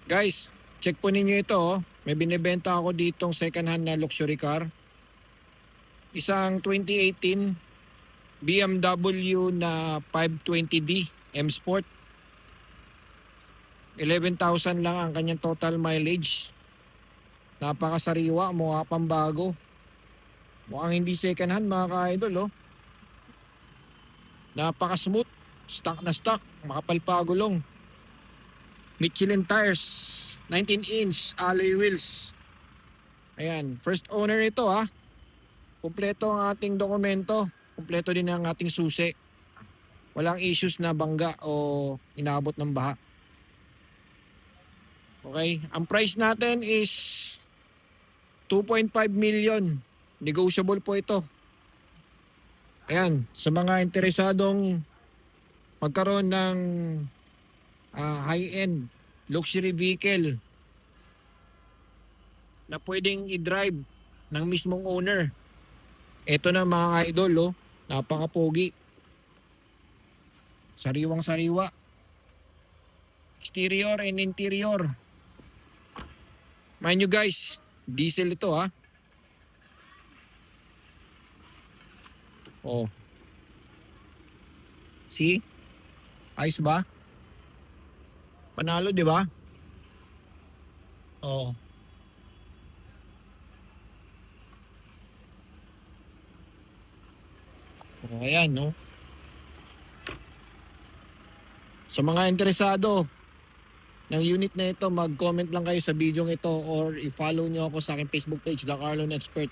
Guys, check po ninyo ito. Oh. May binibenta ako ditong second hand na luxury car. Isang 2018 BMW na 520D M Sport. 11,000 lang ang kanyang total mileage. Napakasariwa, mukha pang bago. Mukhang hindi second hand mga ka-idol. Oh. Napaka-smooth, stock na stock, makapal pa gulong. Michelin tires, 19-inch alloy wheels. Ayan, first owner ito ha. Kumpleto ang ating dokumento, kumpleto din ang ating susi. Walang issues na bangga o inaabot ng baha. Okay, ang price natin is 2.5 million. Negotiable po ito. Ayan, sa mga interesadong magkaroon ng high-end luxury vehicle na pwedeng i-drive ng mismong owner. Ito na mga idol, oh, napaka-pogi. Sariwang-sariwa. Exterior and interior. Mind nyo guys, diesel ito ha. Oh. See? Ayos ba? Panalo, di ba? Oh. Oh, ayan, no? Sa mga interesado ng unit na ito, mag-comment lang kayo sa video ito or i-follow nyo ako sa aking Facebook page, The Carlon Expert.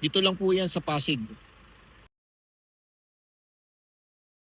Dito lang po yan sa Pasig.